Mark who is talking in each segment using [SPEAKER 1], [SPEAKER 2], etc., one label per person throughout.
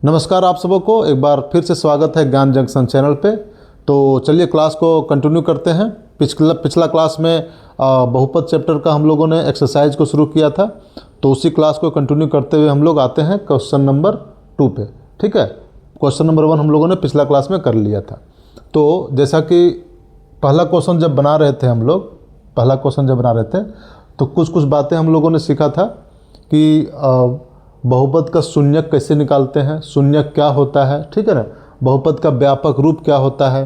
[SPEAKER 1] नमस्कार आप सबको एक बार फिर से स्वागत है ज्ञान जंक्शन चैनल पे। तो चलिए क्लास को कंटिन्यू करते हैं। पिछला क्लास में बहुपद चैप्टर का हम लोगों ने एक्सरसाइज को शुरू किया था, तो उसी क्लास को कंटिन्यू करते हुए हम लोग आते हैं क्वेश्चन नंबर 2 पे। ठीक है, क्वेश्चन नंबर 1 हम लोगों ने पिछला क्लास में कर लिया था। तो जैसा कि पहला क्वेश्चन जब बना रहे थे तो कुछ बातें हम लोगों ने सीखा था कि बहुपद का शून्यक कैसे निकालते हैं, शून्यक क्या होता है, ठीक है ना, बहुपद का व्यापक रूप क्या होता है,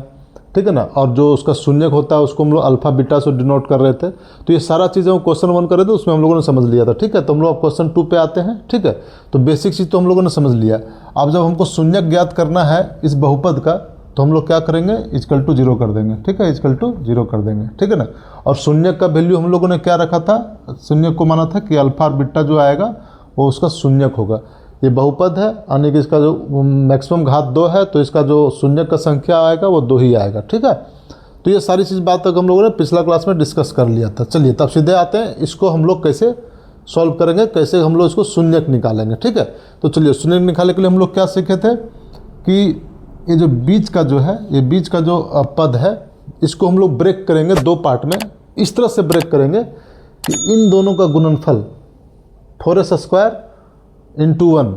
[SPEAKER 1] ठीक है ना, और जो उसका शून्यक होता है उसको हम लोग अल्फ़ा बीटा से डिनोट कर रहे थे। तो ये सारा चीज़ें हम क्वेश्चन 1 कर रहे थे, उसमें हम लोगों ने समझ लिया था। ठीक है, तो हम लोग अब क्वेश्चन 2 पे आते हैं। ठीक है, तो बेसिक चीज़ तो हम लोगों ने समझ लिया। अब जब हमको शून्यक ज्ञात करना है इस बहुपद का, तो हम लोग क्या करेंगे, इक्वल टू 0 कर देंगे। ठीक है, इक्वल टू 0 कर देंगे। ठीक है ना, और शून्यक का वैल्यू हम लोगों ने क्या रखा था, शून्यक को माना था कि अल्फ़ा और बीटा जो आएगा वो उसका शून्यक होगा। ये बहुपद है यानी कि इसका जो मैक्सिमम घात 2 है, तो इसका जो शून्यक का संख्या आएगा वो 2 ही आएगा। ठीक है, तो ये सारी चीज़ बात तक हम लोगों ने पिछला क्लास में डिस्कस कर लिया था। चलिए तब सीधे आते हैं, इसको हम लोग कैसे सॉल्व करेंगे, कैसे हम लोग इसको शून्यक निकालेंगे। ठीक है, तो चलिए शून्यक निकालने के लिए हम लोग क्या सीखे थे कि ये जो बीच का जो है, ये बीच का जो पद है, इसको हम लोग ब्रेक करेंगे 2 पार्ट में। इस तरह से ब्रेक करेंगे कि इन दोनों का गुणनफल 4s² इंटू 1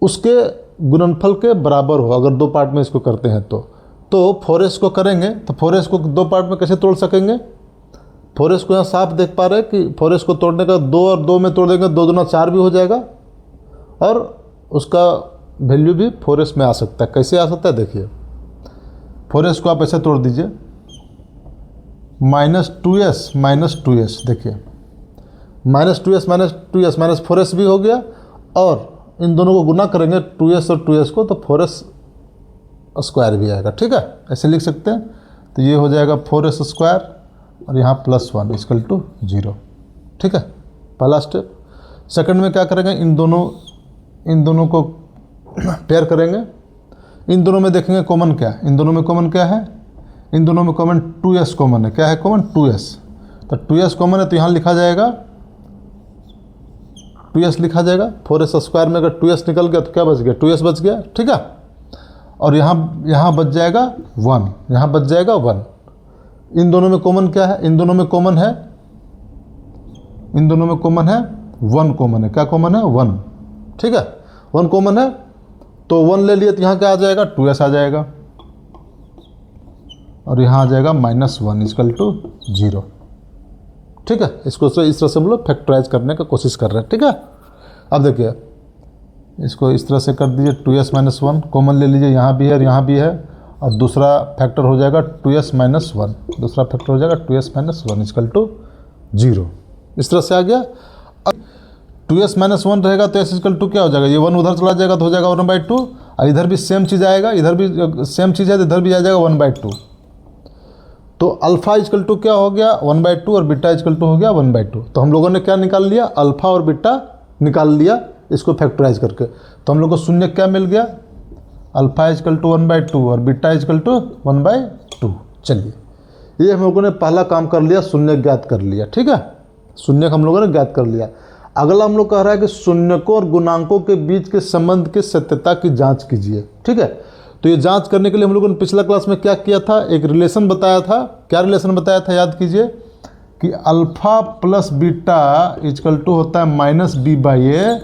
[SPEAKER 1] उसके गुणनफल के बराबर हो, अगर 2 पार्ट में इसको करते हैं तो 4s को करेंगे तो 4s को 2 पार्ट में कैसे तोड़ सकेंगे। 4s को यहाँ साफ देख पा रहे हैं कि 4s को तोड़ने का 2 और 2 में तोड़ देंगे, 2 दूना 4 भी हो जाएगा और उसका वैल्यू भी 4s में आ सकता है। कैसे आ सकता है देखिए, 4s को आप ऐसे तोड़ दीजिए, -2s देखिए, -2s -4s भी हो गया, और इन दोनों को गुना करेंगे 2s और 2s को, तो 4s² भी आएगा। ठीक है, ऐसे लिख सकते हैं। तो ये हो जाएगा 4s² और यहाँ +1 इक्वल टू 0। ठीक है, पहला स्टेप। सेकंड में क्या करेंगे, इन दोनों को पेयर करेंगे। इन दोनों में देखेंगे कॉमन क्या है, इन दोनों में कॉमन क्या है, इन दोनों में कॉमन 2s कॉमन है। क्या है कॉमन, 2s। तो 2s कॉमन है तो यहाँ लिखा जाएगा 2s लिखा जाएगा। 4s² में अगर 2s निकल गया तो क्या बच गया, 2s बच गया। ठीक है, और यहाँ बच जाएगा 1, यहाँ बच जाएगा 1। इन दोनों में कॉमन क्या है, इन दोनों में कॉमन है 1 कॉमन है। क्या कॉमन है, 1। ठीक है, 1 कॉमन है तो 1 ले लिए तो यहाँ क्या आ जाएगा, 2s आ जाएगा, और यहाँ आ जाएगा -1 इक्वल टू 0। ठीक है, इसको इस तरह से हम लोग फैक्टराइज करने का कोशिश कर रहे हैं। ठीक है, अब देखिए इसको इस तरह से कर दीजिए, 2s - 1 कॉमन ले लीजिए, यहाँ भी है और यहाँ भी है, और दूसरा फैक्टर हो जाएगा 2s - 1, दूसरा फैक्टर हो जाएगा 2s - 1 इक्वल टू 0। इस तरह से आ गया। अब 2s - 1 रहेगा तो s इक्वल टू क्या हो जाएगा, ये 1 उधर चला जाएगा तो हो जाएगा 1/2, और इधर भी सेम चीज़ आएगा, इधर भी सेम चीज़ है तो इधर भी आ जाएगा 1/2। तो अल्फ़ा इक्वल टू क्या हो गया, 1/2, और बीटा इक्वल टू हो गया 1/2। तो हम लोगों ने क्या निकाल लिया, अल्फ़ा और बीटा निकाल लिया इसको फैक्टराइज करके। तो हम लोग को शून्य क्या मिल गया, अल्फ़ा इक्वल टू 1/2 और बीटा इक्वल टू 1/2। चलिए ये हम लोगों ने पहला काम कर लिया, शून्य ज्ञात कर लिया। ठीक है, शून्य हम लोगों ने ज्ञात कर लिया। अगला हम लोग कह रहा है कि शून्यकों और गुणांकों के बीच के संबंध की सत्यता की जाँच कीजिए। ठीक है, तो ये जांच करने के लिए हम लोगों ने पिछला क्लास में क्या किया था, एक रिलेशन बताया था। क्या रिलेशन बताया था, याद कीजिए कि alpha plus beta equal to होता है -b/a,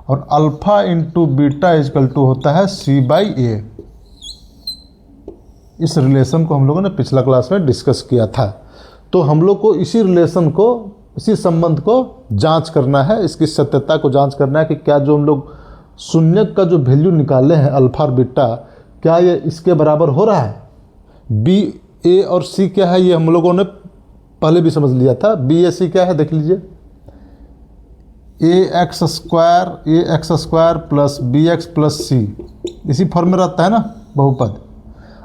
[SPEAKER 1] और alpha into beta equal to होता है c/a। इस रिलेशन को हम लोगों ने पिछला क्लास में डिस्कस किया था। तो हम लोग को इसी रिलेशन को, इसी संबंध को जांच करना है, इसकी सत्यता को जांच करना है कि क्या जो हम लोग शून्यक का जो वैल्यू निकाले हैं अल्फ़ा और बीटा, क्या ये इसके बराबर हो रहा है। बी, ए और सी क्या है, ये हम लोगों ने पहले भी समझ लिया था। बी ए सी क्या है देख लीजिए, ax² plus bx plus c, इसी फॉर्म में रहता है ना बहुपद,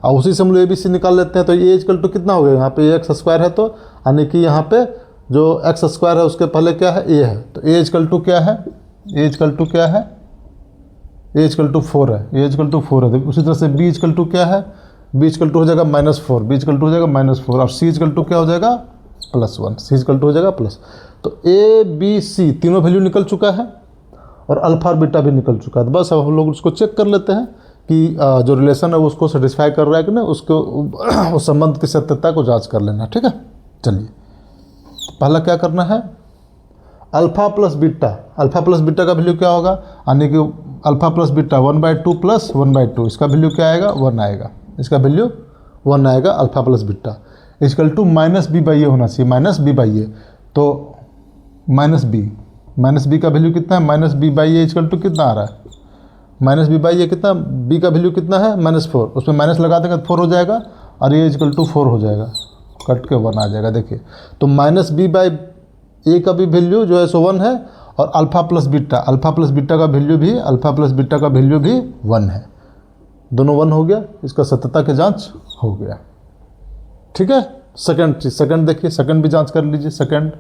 [SPEAKER 1] और उसी से हम लोग ए बी सी निकाल लेते हैं। तो ये इक्वल टू कितना हो गया, यहाँ पे ax² है तो यानी कि यहाँ पे जो x² है उसके पहले क्या है, a है, तो a इक्वल टू क्या है, a इक्वल टू क्या है, a इक्वल टू 4 है, a इक्वल टू 4 है। उसी तरह से b इक्वल टू क्या है, b इक्वल टू हो जाएगा -4, b इक्वल टू हो जाएगा -4, और c इक्वल टू क्या हो जाएगा +1, c इक्वल टू हो जाएगा प्लस। तो a b c तीनों वैल्यू निकल चुका है, और अल्फा और बीटा भी निकल चुका है। तो बस अब हम लोग उसको चेक कर लेते हैं कि जो रिलेशन है वो उसको सेटिस्फाई कर रहा है कि नहीं, उसको उस संबंध की सत्यता को जांच कर लेना। ठीक है, चलिए पहला क्या करना है, अल्फा प्लस बीटा का वैल्यू क्या होगा, यानी कि अल्फा प्लस बीटा 1/2 प्लस 1/2, इसका वैल्यू क्या आएगा, 1 आएगा, इसका वैल्यू 1 आएगा alpha plus beta equal to -b/a होना चाहिए, -b/a। तो माइनस बी का वैल्यू कितना है, -b/a इक्वल टू कितना आ रहा है, -b/a कितना, b का वैल्यू कितना है -4, उसमें माइनस लगा देंगे तो 4 हो जाएगा और ये इक्वल टू 4 हो जाएगा, कट के 1 आ जाएगा। देखिए तो -b/a का भी वैल्यू जो है सो 1 है और अल्फा प्लस बीटा का वैल्यू भी 1 है, दोनों 1 हो गया, इसका सत्यता की जांच हो गया। ठीक है, सेकंड देखिए, सेकंड भी जांच कर लीजिए। सेकंड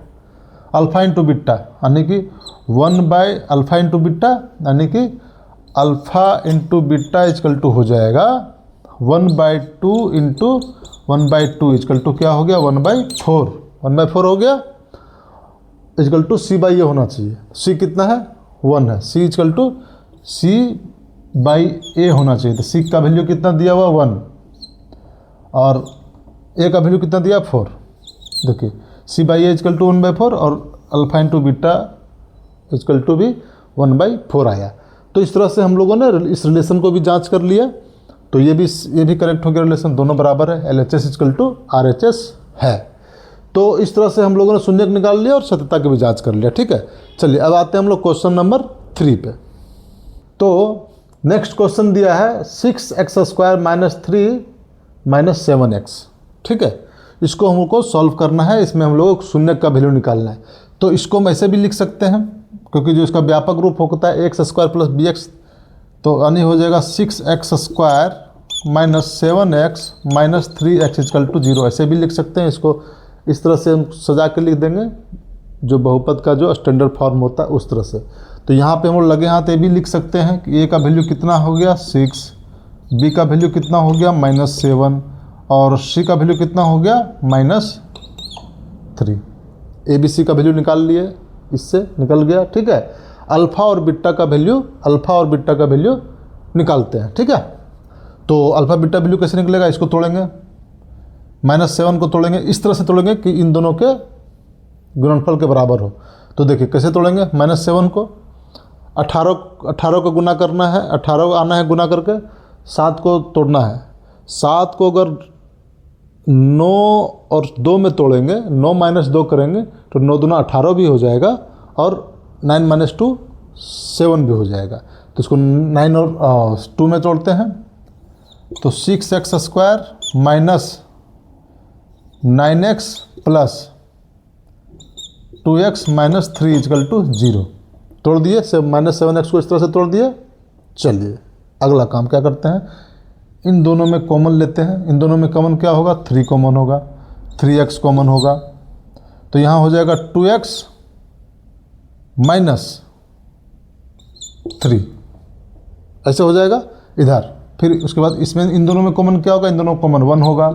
[SPEAKER 1] अल्फा इंटू बीटा यानी कि 1/अल्फा इंटू बीटा, यानी कि alpha into beta equal to हो जाएगा 1/2 इंटू 1/2 इक्वल टू क्या हो गया 1/4, 1/4 हो गया, इक्वल टू c/a होना चाहिए। c कितना है 1 है, c इक्वल टू c/a होना चाहिए। तो c का वैल्यू कितना दिया हुआ 1 और a का वैल्यू कितना दिया 4। देखिए c/a इक्वल टू 1/4 और alpha into beta equal to भी 1/4 आया। तो इस तरह से हम लोगों ने इस रिलेशन को भी जांच कर लिया, तो ये भी करेक्ट हो गया, रिलेशन दोनों बराबर है, LHS इक्वल टू RHS है। तो इस तरह से हम लोगों ने शून्यक निकाल लिया और सत्यता की भी जांच कर लिया। ठीक है, चलिए अब आते हैं हम लोग क्वेश्चन नंबर 3 पे। तो नेक्स्ट क्वेश्चन दिया है 6x² - 3 - 7x। ठीक है, इसको हमको सॉल्व करना है, इसमें हम लोग शून्यक का वैल्यू निकालना है। तो इसको हम ऐसे भी लिख सकते हैं, क्योंकि जो इसका व्यापक रूप होता है x² + bx, तो यानी हो जाएगा 6x² - 7x - 3x equal to 0। ऐसे भी लिख सकते हैं, इसको इस तरह से हम सजा के लिख देंगे, जो बहुपद का जो स्टैंडर्ड फॉर्म होता है उस तरह से। तो यहाँ पे हम लोग लगे हाथ ये भी लिख सकते हैं कि a का वैल्यू कितना हो गया 6, b का वैल्यू कितना हो गया -7 और c का वैल्यू कितना हो गया -3। a b c का वैल्यू निकाल लिए, इससे निकल गया। ठीक है, अल्फा और बीटा का वैल्यू निकालते हैं। ठीक है, तो अल्फा बीटा वैल्यू कैसे निकलेगा, इसको तोड़ेंगे, -7 को तोड़ेंगे, इस तरह से तोड़ेंगे कि इन दोनों के गुणनफल के बराबर हो। तो देखिए कैसे तोड़ेंगे, -7 को 18 को गुना करना है, 18 आना है गुना करके, 7 को तोड़ना है। 7 को अगर 9 और 2 में तोड़ेंगे, 9 - 2 करेंगे तो 9 दूना 18 भी हो जाएगा और 9 - 2 7 भी हो जाएगा। तो इसको 9 और 2 में तोड़ते हैं, तो 6x² - 9x + 2x - 3 equal to 0। तोड़ दिए, -7x को इस तरह से तोड़ दिए। चलिए अगला काम क्या करते हैं, इन दोनों में कॉमन लेते हैं। इन दोनों में कॉमन क्या होगा, 3 कॉमन होगा, 3x कॉमन होगा, तो यहाँ हो जाएगा 2x - 3, ऐसे हो जाएगा इधर। फिर उसके बाद इसमें इन दोनों में कॉमन क्या होगा, इन दोनों कॉमन 1 होगा,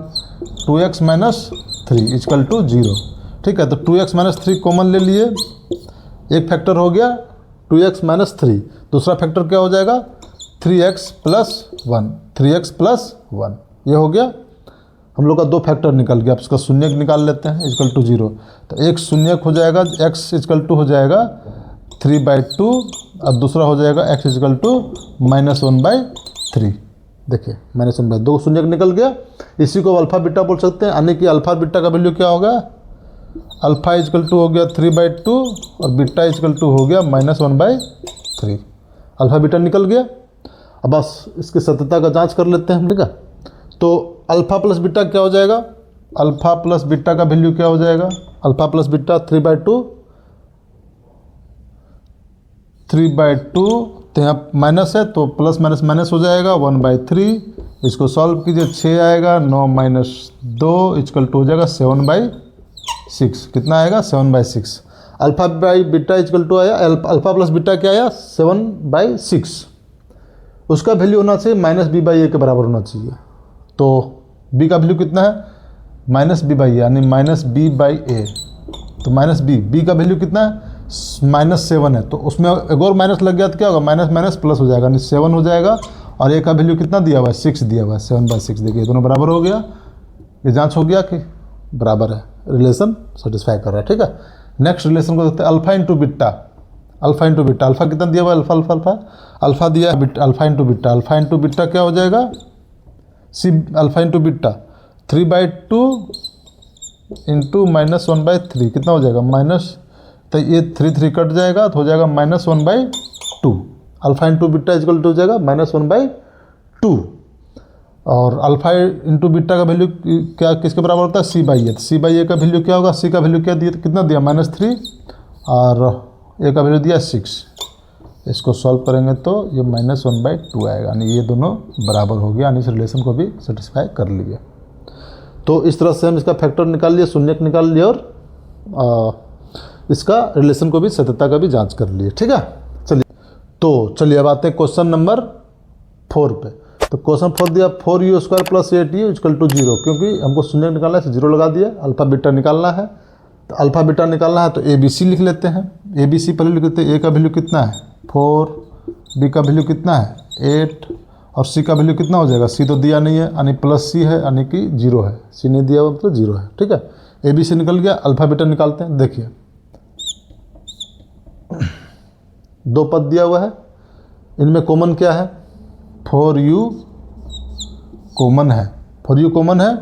[SPEAKER 1] 2x - 3 इक्वल टू 0। ठीक है, तो 2x - 3 कॉमन ले लिए, एक फैक्टर हो गया 2x - 3, दूसरा फैक्टर क्या हो जाएगा 3x + 1, ये हो गया हम लोग का 2 फैक्टर निकल गया। अब इसका शून्यक निकाल लेते हैं, इक्वल टू 0। तो एक शून्यक हो जाएगा, x इक्वल टू हो जाएगा 3/2 और दूसरा हो जाएगा x इक्वल टू -1/3। देखिए -1/2 शून्यक निकल गया, इसी को अल्फा बीटा बोल सकते हैं, यानी कि अल्फा बीटा का वैल्यू क्या होगा, अल्फा इक्वल टू हो गया 3/2 और बीटा इक्वल टू हो गया -1/3। अल्फा बीटा निकल गया। अब बस इसकी सत्यता का जांच कर लेते हैं। ठीक है, तो अल्फा प्लस बीटा क्या हो जाएगा, अल्फा प्लस बीटा का वैल्यू क्या हो जाएगा, अल्फा प्लस बीटा 3/2, तो यहाँ माइनस है तो प्लस माइनस माइनस हो जाएगा 1/3। इसको सॉल्व कीजिए, 6 आएगा, 9 - 2 इक्वल टू हो जाएगा 7/6। कितना आएगा 7/6। Alpha by beta equal to आया, अल्फा प्लस बीटा क्या आया 7/6। उसका वैल्यू होना चाहिए -b/a के बराबर होना चाहिए। तो b का वैल्यू कितना है -b/a, यानी -b/a। तो -b का वैल्यू कितना है -7 है, तो उसमें एक और माइनस लग गया तो क्या होगा, माइनस माइनस प्लस हो जाएगा, यानी 7 हो जाएगा। और ए का वैल्यू कितना दिया हुआ है, 6 दिया हुआ है, 7/6। देखिए दोनों बराबर हो गया, ये जांच हो गया कि बराबर है, रिलेशन सेटिस्फाई कर रहा है। ठीक है, नेक्स्ट रिलेशन को देखते हैं, alpha into beta. Alpha into beta, alpha कितना दिया हुआ है, अल्फा अल्फा अल्फा अल्फा दिया है, alpha into beta. Alpha into beta क्या हो जाएगा, see alpha into beta 3/2 into -1/3 कितना हो जाएगा, माइनस, तो ये 3 कट जाएगा तो हो जाएगा -1/2। Alpha into beta equal to हो जाएगा -1/2। और अल्फा इंटू बिट्टा का वैल्यू क्या किसके बराबर होता है, c/a। तो c/a का वैल्यू क्या होगा, c का वैल्यू क्या दिया, कितना दिया, -3, और a का वैल्यू दिया 6। इसको सॉल्व करेंगे तो ये -1/2 आएगा, यानी ये दोनों बराबर हो गया, यानी इस रिलेशन को भी सेटिस्फाई कर लिए। तो इस तरह से हम इसका फैक्टर निकाल लिए, शून्यक निकाल लिए, और इसका रिलेशन को भी, सत्यता का भी जांच कर लिए। ठीक है, चलिए अब आते हैं क्वेश्चन नंबर 4 पे। तो क्वेश्चन 4 दिया 4u² + 8u = 0, क्योंकि हमको शून्य निकालना है, 0 लगा दिया। अल्फा बीटा निकालना है, तो अल्फा बीटा निकालना है तो ABC लिख लेते हैं। ABC पहले लिख लेते हैं, A का वैल्यू कितना है 4, B का वैल्यू कितना है 8, और C का वैल्यू कितना हो जाएगा, C तो दिया नहीं है, यानी +C है, यानी कि 0 है। C नहीं दिया हुआ मतलब 0 है। ठीक है, ABC निकल गया। अल्फा बीटा निकालते हैं। देखिए 2 पद दिया हुआ है, इनमें कॉमन क्या है, 4u कॉमन है। 4u कॉमन है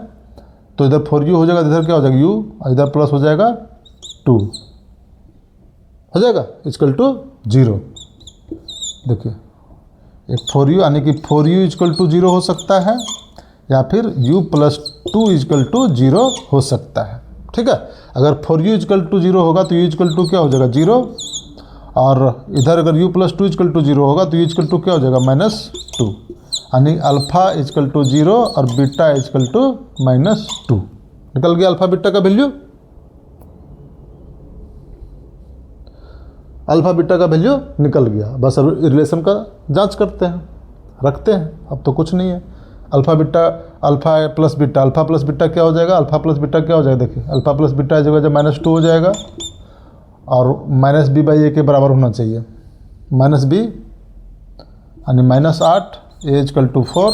[SPEAKER 1] तो इधर 4u हो जाएगा, इधर क्या हो जाएगा u, और इधर प्लस हो जाएगा 2 हो जाएगा, = 0। देखिए एक 4u, यानी कि 4u = 0 हो सकता है, या फिर u + 2 = 0 हो सकता है। ठीक है, अगर 4u = 0 होगा तो u = क्या हो जाएगा 0, और इधर अगर u + 2 = 0 होगा तो u = क्या हो जाएगा -2, यानी अल्फा = 0 और बीटा = -2। निकल गया अल्फा बीटा का वैल्यू, अल्फा बीटा का वैल्यू निकल गया। बस अब रिलेशन का जांच करते हैं, रखते हैं, अब तो कुछ नहीं है। Alpha beta, alpha plus beta, alpha plus beta क्या हो जाएगा, अल्फा प्लस बीटा क्या हो जाएगा, देखिए अल्फा प्लस बीटा जगह जब -2 हो जाएगा, और -b/a के बराबर होना चाहिए, -b यानी -8, a = 4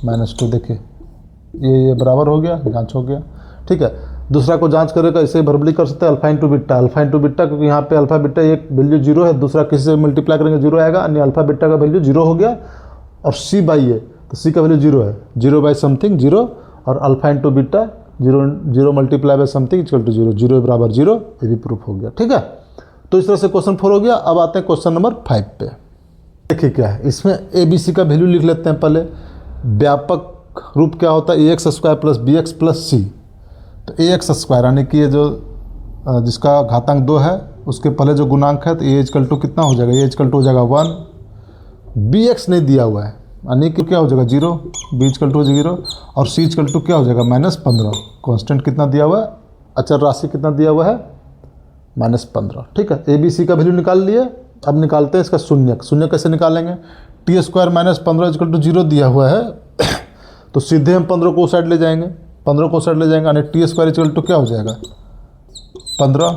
[SPEAKER 1] -2। देखिए ये बराबर हो गया, जांच हो गया। ठीक है, दूसरा को जांच करेगा, इसे वर्बली कर सकते हैं, alpha into beta. Alpha into beta, क्योंकि यहाँ पे अल्फा बिट्टा एक वैल्यू 0 है, दूसरा किसी से मल्टीप्लाई करेंगे 0 आएगा, यानी अल्फा बिट्टा का वैल्यू 0 हो गया। और c/a, तो c का वैल्यू 0 है, 0/समथिंग 0, और alpha into beta 0 multiply by something = 0, 0 बराबर 0, ये भी प्रूफ हो गया। ठीक है, तो इस तरह से क्वेश्चन 4 हो गया। अब आते हैं क्वेश्चन नंबर 5 पे। देखिए क्या है, इसमें ABC का वैल्यू लिख लेते हैं पहले। व्यापक रूप क्या होता है, ax² + bx + c। तो ax² यानी कि ये जो जिसका घातांक 2 है, उसके पहले जो गुणांक है, तो a = कितना हो जाएगा, a = हो जाएगा 1। bx नहीं दिया हुआ है, यानी कि क्या हो जाएगा 0, b = 0, और c = क्या हो जाएगा -15। कांस्टेंट कितना दिया हुआ है, अचर राशि कितना दिया हुआ है, -15। ठीक है, ABC का वैल्यू निकाल लिए। अब निकालते हैं इसका शून्यक। शून्य कैसे निकालेंगे, t² - 15 = 0 दिया हुआ है, तो सीधे हम 15 को साइड ले जाएंगे, 15 को साइड ले जाएंगे, यानी t² = क्या हो जाएगा 15,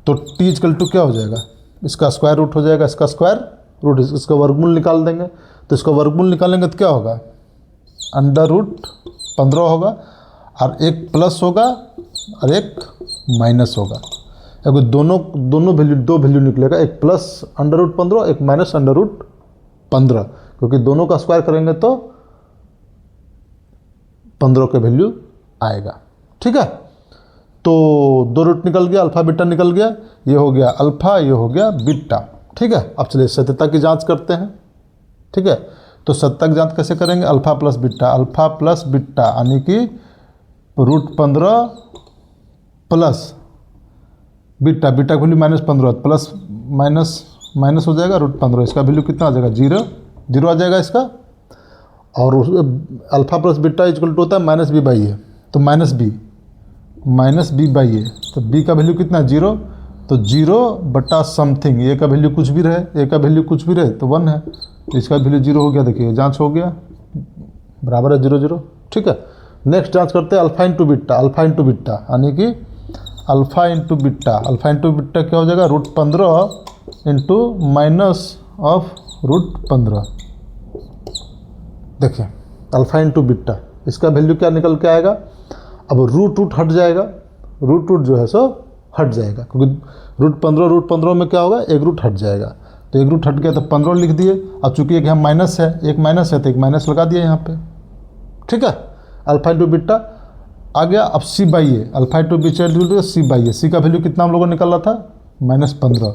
[SPEAKER 1] तो t = क्या हो जाएगा, इसका स्क्वायर रूट हो जाएगा, इसका स्क्वायर रूट, इसका वर्गमूल निकाल देंगे। तो इसका वर्गमूल निकालेंगे तो क्या होगा, √15 होगा, और एक प्लस होगा और एक माइनस होगा। अगर दोनों वैल्यू, 2 वैल्यू निकलेगा, एक प्लस √15, एक माइनस √15, क्योंकि दोनों का स्क्वायर करेंगे तो 15 का वैल्यू आएगा। ठीक है, तो 2 रूट निकल गया, अल्फा बीटा निकल गया, ये हो गया अल्फा, ये हो गया बीटा। ठीक है, अब चलिए सत्यता की जांच करते हैं। ठीक है, तो सत्यता की जांच कैसे करेंगे, अल्फा प्लस बीटा, यानी कि √15 प्लस बीटा का वैल्यू -15, प्लस माइनस हो जाएगा √15, इसका वैल्यू कितना आ जाएगा 0 आ जाएगा इसका। और अल्फा प्लस बीटा = होता है -b/a, तो -b/a, तो b का वैल्यू कितना 0, तो 0/समथिंग, a का वैल्यू कुछ भी रहे, a का वैल्यू कुछ भी रहे तो 1 है, तो इसका वैल्यू 0 हो गया। देखिए जांच हो गया, बराबर है 0 0। ठीक है, नेक्स्ट जांच करते हैं अल्फा इंटू बीटा। यानी कि alpha into beta, alpha into beta क्या हो जाएगा, √15 इंटू माइनस ऑफ √15। देखिए अल्फ़ा इंटू बिट्टा, इसका वैल्यू क्या निकल के आएगा, अब रूट हट जाएगा, रूट जो है सो हट जाएगा, क्योंकि √15 में क्या होगा, एक रूट हट जाएगा, तो एक रूट हट गया तो 15 लिख दिए। अब चूंकि एक यहाँ माइनस है, एक माइनस है तो एक माइनस लगा दिया यहाँ पे, ठीक है। अल्फ़ा इंटू बिट्टा आ गया। अब C/A, alpha into beta C/A, C का वैल्यू कितना हम लोगों ने निकाला था, -15,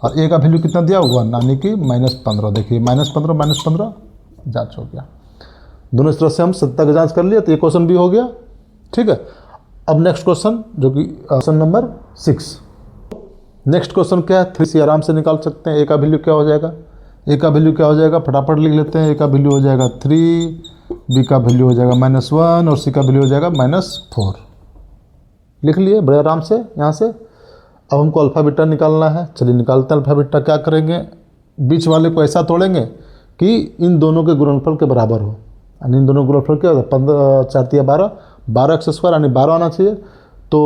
[SPEAKER 1] और A का वैल्यू कितना दिया, 1, यानी कि -15। देखिए -15 जांच हो गया। दोनों इस तरह से हम सत्ता की जांच कर लिया, तो ये क्वेश्चन भी हो गया, ठीक है। अब नेक्स्ट क्वेश्चन, जो कि क्वेश्चन नंबर 6। नेक्स्ट क्वेश्चन क्या है, 3 से आराम से निकाल सकते हैं। A का वैल्यू क्या हो जाएगा, A का वैल्यू क्या हो जाएगा, फटाफट लिख लेते हैं। A का वैल्यू हो जाएगा 3, B का वैल्यू हो जाएगा -1 और C का वैल्यू हो जाएगा -4। लिख लिए बड़े आराम से यहाँ से। अब हमको अल्फ़ा बीटा निकालना है, चलिए निकालते हैं अल्फ़ा बीटा। क्या करेंगे, बीच वाले को ऐसा तोड़ेंगे कि इन दोनों के गुणनफल के बराबर हो, यानी इन दोनों गुणनफल क्या होता है, 15 4 तिया 12, 12x² यानी 12 आना चाहिए। तो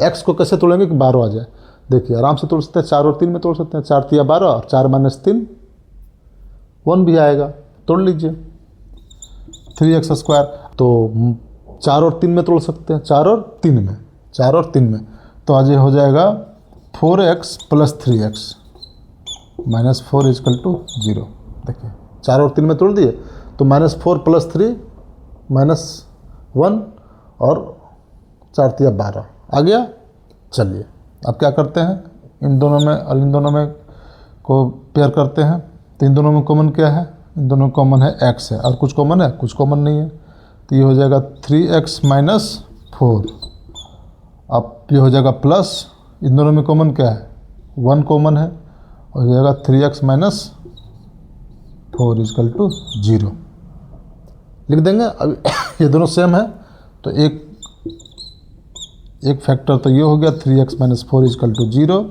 [SPEAKER 1] x को कैसे तोड़ेंगे कि 12 आ जाए, देखिए आराम से तोड़ सकते हैं, 4 और 3 में तोड़ सकते हैं, 4 तिया 12 और 4 - 3 1 भी आएगा, तोड़ लीजिए 3x²। तो 4 और 3 में तोड़ सकते हैं, 4 और 3 में, 4 और 3 में, तो आज ये हो जाएगा 4x + 3x -4 = 0। देखिए 4 और 3 में तोड़ दिए, तो -4 + 3 -1 और 4 तिया 12 आ गया। चलिए अब क्या करते हैं, इन दोनों में और इन दोनों में को पेयर करते हैं। तो इन दोनों में कॉमन क्या है, इन दोनों कॉमन है x है, और कुछ कॉमन है, कुछ कॉमन नहीं है। तो ये हो जाएगा 3x - 4। अब ये हो जाएगा प्लस, इन दोनों में कॉमन क्या है, 1 कॉमन है, हो जाएगा 3x - 4 = 0 लिख देंगे। अब ये दोनों सेम है, तो एक फैक्टर तो ये हो गया 3x - 4 = 0।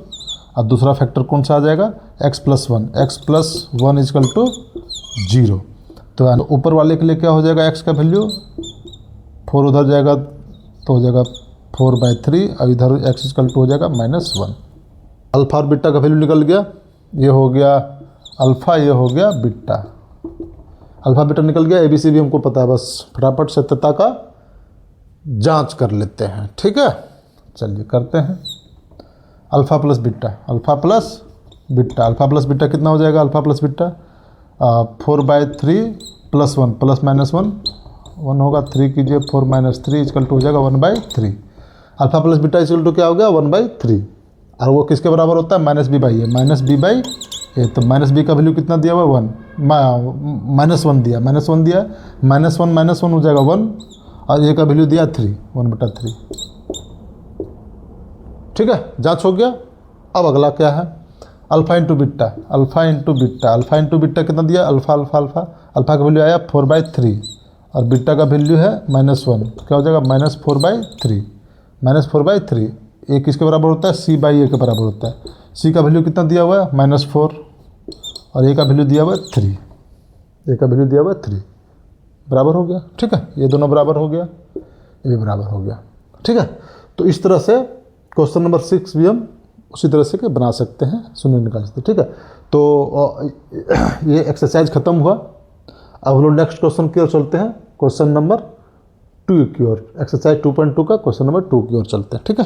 [SPEAKER 1] अब दूसरा फैक्टर कौन सा आ जाएगा, x + 1, x + 1 = 0। तो ऊपर वाले के लिए क्या हो जाएगा, x का वैल्यू 4 उधर जाएगा तो हो जाएगा 4/3, और इधर x = हो जाएगा -1। अल्फ़ा और बीटा का वैल्यू निकल गया, ये हो गया अल्फ़ा, ये हो गया बीटा। अल्फ़ा बीटा निकल गया, ABC भी हमको पता है, बस फटाफट सत्यता का जांच कर लेते हैं, ठीक है। चलिए करते हैं alpha + beta, alpha + beta, alpha + beta कितना हो जाएगा, अल्फ़ा + बीटा 4/3 + 1 ± 1 होगा, 3 कीजिए, 4 - 3 = हो जाएगा 1/3। अल्फ़ा + बीटा = क्या हो गया, 1/3, और वो किसके बराबर होता है, -b/a, -b/a। तो -b का वैल्यू कितना दिया हुआ है, 1 -1 दिया, -1 दिया, -1 हो जाएगा 1, और a का वैल्यू दिया 3, 1/3, ठीक है। जांच हो गया। अब अगला क्या है, alpha into beta, alpha into beta, alpha into beta कितना दिया, अल्फ़ा का वैल्यू आया 4/3, और बीटा का वैल्यू है -1, क्या हो जाएगा, -4/3, -4/3। ए किसके बराबर होता है, C/A के बराबर होता है। C का वैल्यू कितना दिया हुआ है, -4, और A का वैल्यू दिया हुआ है 3, A का वैल्यू दिया हुआ है 3, बराबर हो गया, ठीक है। ये दोनों बराबर हो गया, ये भी बराबर हो गया, ठीक है। तो इस तरह से क्वेश्चन नंबर 6 भी हम उसी तरह से बना सकते हैं, शून्य निकाल सकते हैं, ठीक है। तो ये एक्सरसाइज खत्म हुआ। अब हम लोग नेक्स्ट क्वेश्चन की ओर चलते हैं, क्वेश्चन नंबर 2 की ओर, एक्सरसाइज 2.2 का क्वेश्चन नंबर 2 की ओर चलते हैं, ठीक है।